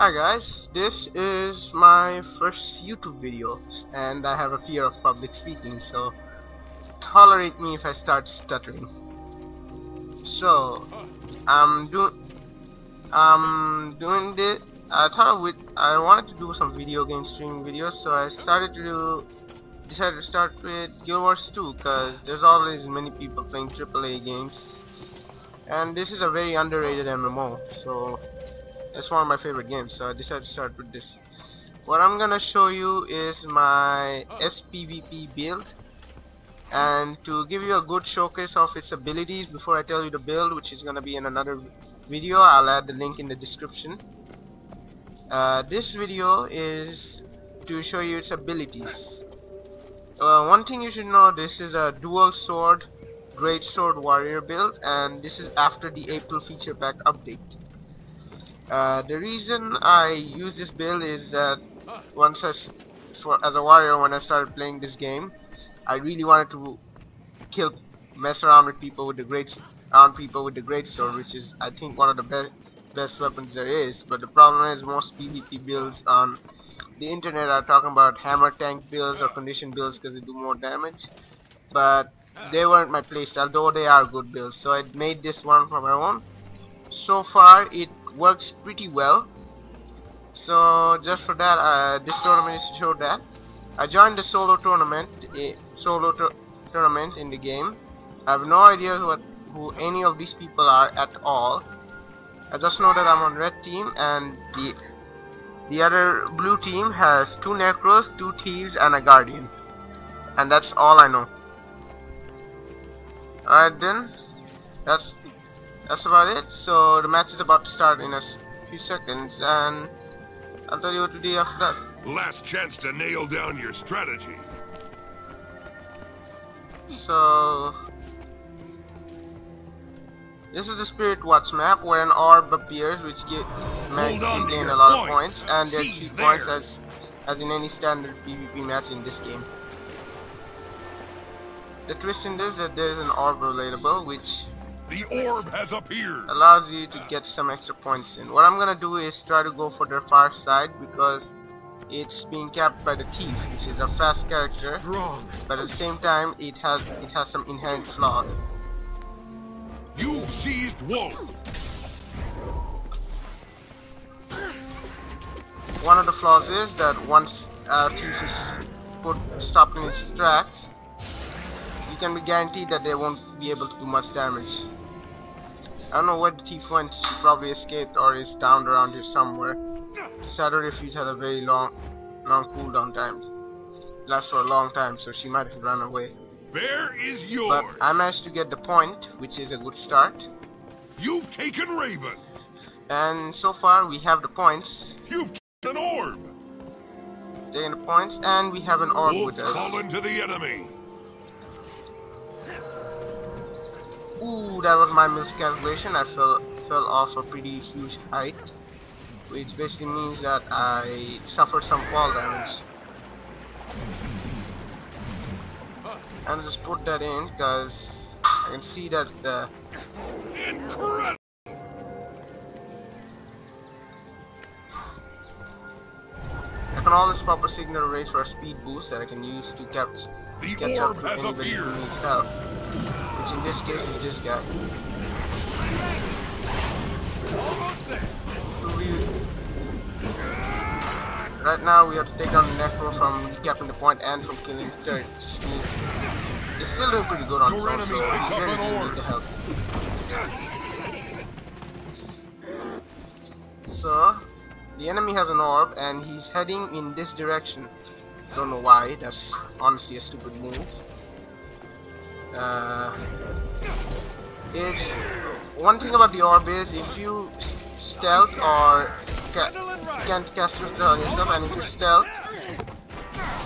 Hi guys, this is my first YouTube video and I have a fear of public speaking, so tolerate me if I start stuttering. So I'm doing this. I wanted to do some video game streaming videos, so I decided to start with Guild Wars 2 because there's always many people playing AAA games and this is a very underrated MMO, so it's one of my favorite games, so I decided to start with this. What I'm gonna show you is my sPvP build, and to give you a good showcase of its abilities before I tell you the build, which is gonna be in another video, I'll add the link in the description. This video is to show you its abilities. One thing you should know, this is a dual sword great sword warrior build, and this is after the April feature pack update. The reason I use this build is that as a warrior, when I started playing this game, I really wanted to mess around with people with the great sword, which is I think one of the best weapons there is. But the problem is most PvP builds on the internet are talking about hammer tank builds or condition builds because they do more damage, but they weren't my playstyle, though they are good builds. So I made this one for my own. So far it works pretty well, so just for that this tournament is to show that. I joined the solo tournament in the game. I have no idea who any of these people are at all. I just know that I'm on red team and the other blue team has 2 necros, 2 thieves and a guardian, and that's all I know. Alright then, that's about it. So the match is about to start in a few seconds, and I'll tell you what to do after that. Last chance to nail down your strategy. So this is the Spirit Watch map where an orb appears, which makes you gain a lot of points, and there's 3 points as in any standard PvP match in this game. The twist in this is that there is an orb available, which the orb has appeared, allows you to get some extra points in. What I'm gonna do is try to go for the far side because it's being capped by the thief, which is a fast character, but at the same time it has some inherent flaws. You've seized Wolf. One of the flaws is that once thief is stopped in its tracks, you can be guaranteed that they won't be able to do much damage. I don't know where the thief went. She probably escaped or is down around here somewhere. Shadow Refuge has a very long cooldown time. It lasts for a long time, so she might have run away. Bear is yours. But I managed to get the point, which is a good start. You've taken Raven. And so far we have the points. You've taken an orb. Taking the points, and we have an orb Wolf with us. fallen to the enemy. Ooh, that was my miscalculation. I fell off a pretty huge height, which basically means that I suffered some fall damage. And just put that in because I can see that Incredible. I can always pop a signal raise for a speed boost that I can use to catch up orb to has anybody appeared. who needs help, which in this case is this guy. Almost there. Right now we have to take down the necro from recapping the point and from killing the turrets. He's still doing pretty good on Your top, enemy so picked he up really an didn't orb. need the help. So the enemy has an orb and he's heading in this direction. Don't know why. That's honestly a stupid move. One thing about the orb is if you stealth or can't cast it on yourself, and if you stealth,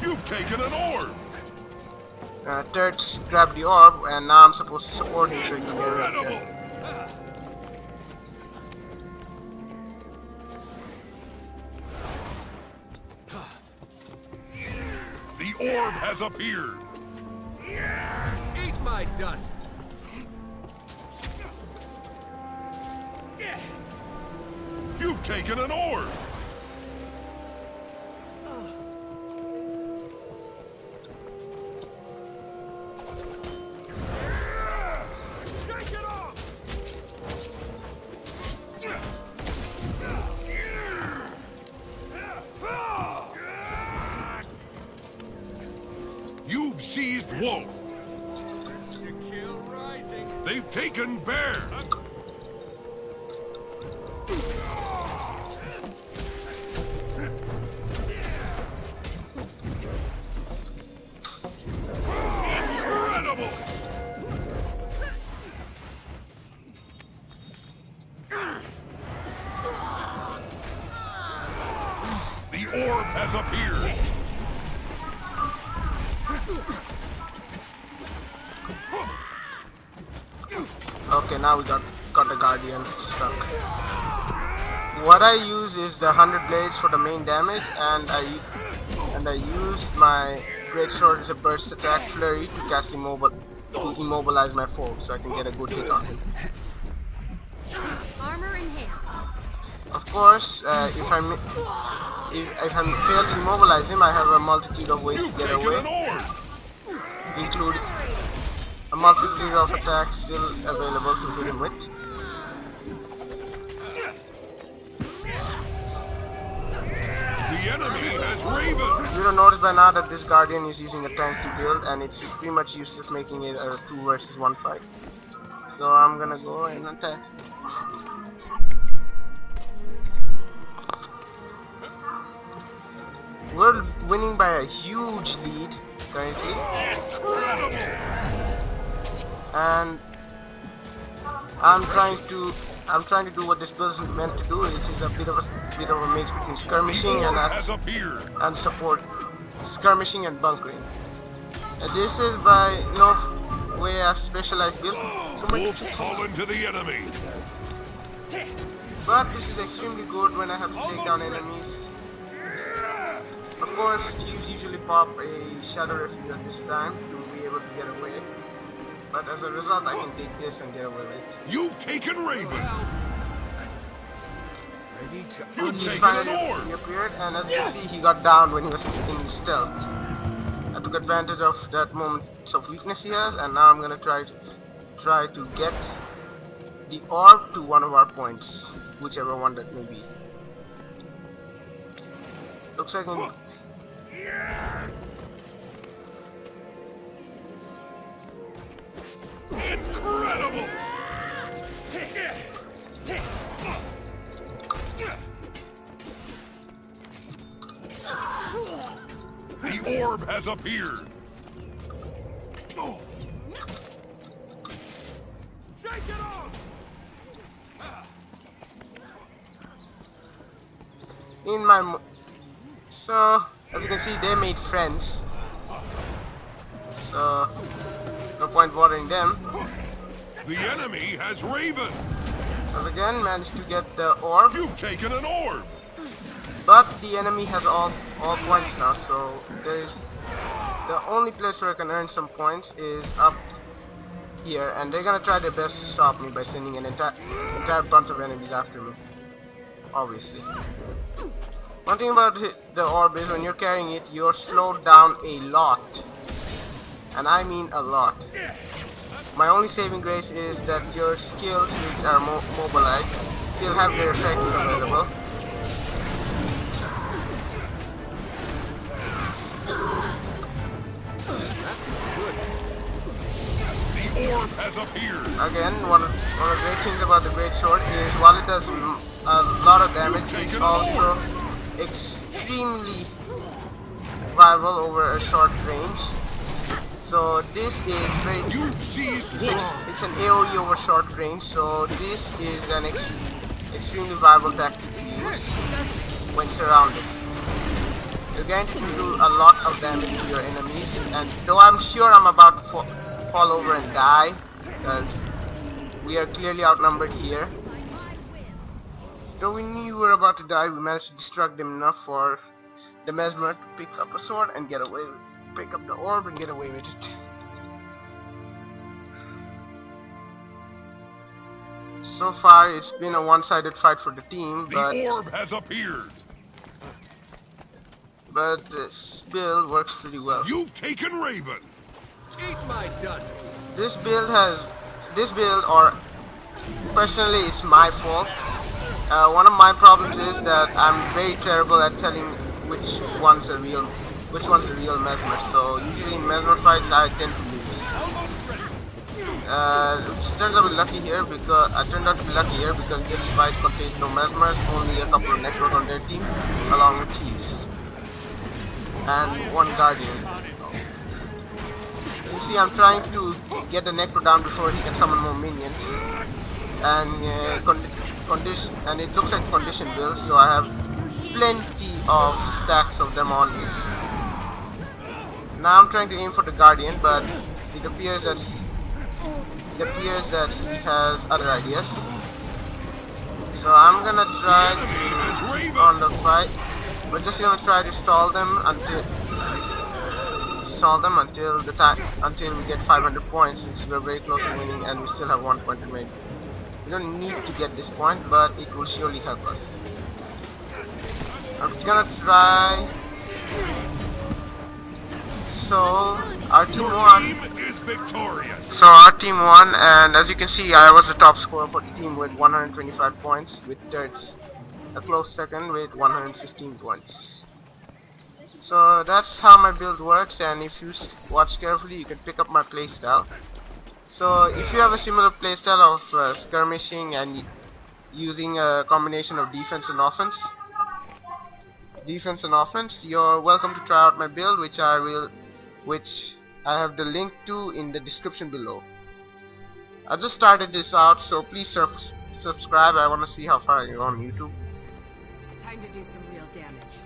You've taken an orb. turrets grab the orb, and now I'm supposed to support him so he can get rid of Incredible. it. The orb has appeared. Eat my dust. You've taken an orb. wolf. To kill rising. They've taken bear. Incredible. The orb has appeared. Okay, now we got the guardian stuck. What I use is the 100 blades for the main damage, and I used my great sword as a burst attack flurry to cast immobilize my foe, so I can get a good hit on him. Armor enhanced. Of course, if I fail to immobilize him, I have a multitude of ways to You've get taken away, an orb. including a multitude of attacks still available to hit him with. The enemy has Raven. You will notice by now that this guardian is using a tanky build, and it's pretty much useless making it a 2 versus 1 fight. So I'm gonna go and attack. We're winning by a huge lead currently, and I'm trying to do what this build is meant to do. This is a bit of a mix between skirmishing The orb has appeared. and support, skirmishing and bunkering. This is by no way a specialized build, Wolves fallen to the enemy. but this is extremely good when I have to take down enemies. Of course, Chiefs usually pop a shadow refuge at this time to be able to get away, but as a result I can take this and get away with it. You've taken Raven. Ready to You've He taken finally an orb. appeared, and as you can see, he got down when he was in stealth. I took advantage of that moment of weakness he has, and now I'm gonna try to get the orb to one of our points, whichever one that may be. Looks like Incredible. The orb has appeared. shake it off. in my so as you can see, they made friends, so no point bothering them. The enemy has Raven. As again managed to get the orb, You've taken an orb. but the enemy has all points now, so there is the only place where I can earn some points is up here, and they're gonna try their best to stop me by sending an entire bunch of enemies after me, obviously. One thing about the orb is when you're carrying it, you're slowed down a lot, and I mean a lot. My only saving grace is that your skills, which are mobilized, still have their effects available. The orb has appeared. Again, one of the great things about the great sword is while it does a lot of damage, it's also extremely viable over a short range. So this is very You've seized wolf. it's an AoE over short range, so this is an extremely viable tactic to use when surrounded. You're guaranteed to do a lot of damage to your enemies, and though I'm sure I'm about to fall over and die, because we are clearly outnumbered here. Though we knew we were about to die, we managed to distract them enough for the Mesmer to pick up a sword and get away with it. Pick up the orb and get away with it. So far, it's been a one-sided fight for the team, The orb has appeared. but this build works pretty well. You've taken Raven. Eat my dust. This build, or personally, it's my fault. One of my problems is that I'm very terrible at telling which ones are real which one's the real Mesmer. So usually in Mesmer fights I tend to lose. Which turns out to be lucky here because this fight contains no Mesmers, only a couple of Necros on their team, along with Chiefs and one Guardian. You see, I'm trying to get the Necro down before he can summon more minions, and it looks like condition build, so I have plenty of stacks of them on me. Now I'm trying to aim for the Guardian, but it appears that he has other ideas. So I'm gonna try to on the fight. We're just gonna try to stall them until we get 500 points, since we're very close to winning and we still have 1 point remaining. We don't need to get this point, but it will surely help us. I'm gonna try. So our team won. Victorious. So our team won, and as you can see, I was the top scorer for the team with 125 points, with Turds a close second with 115 points. So that's how my build works, and if you watch carefully, you can pick up my playstyle. So if you have a similar playstyle of skirmishing and using a combination of defense and offense, you're welcome to try out my build, which I have the link to in the description below. I just started this out, so please subscribe. I want to see how far you're on YouTube. Time to do some real damage.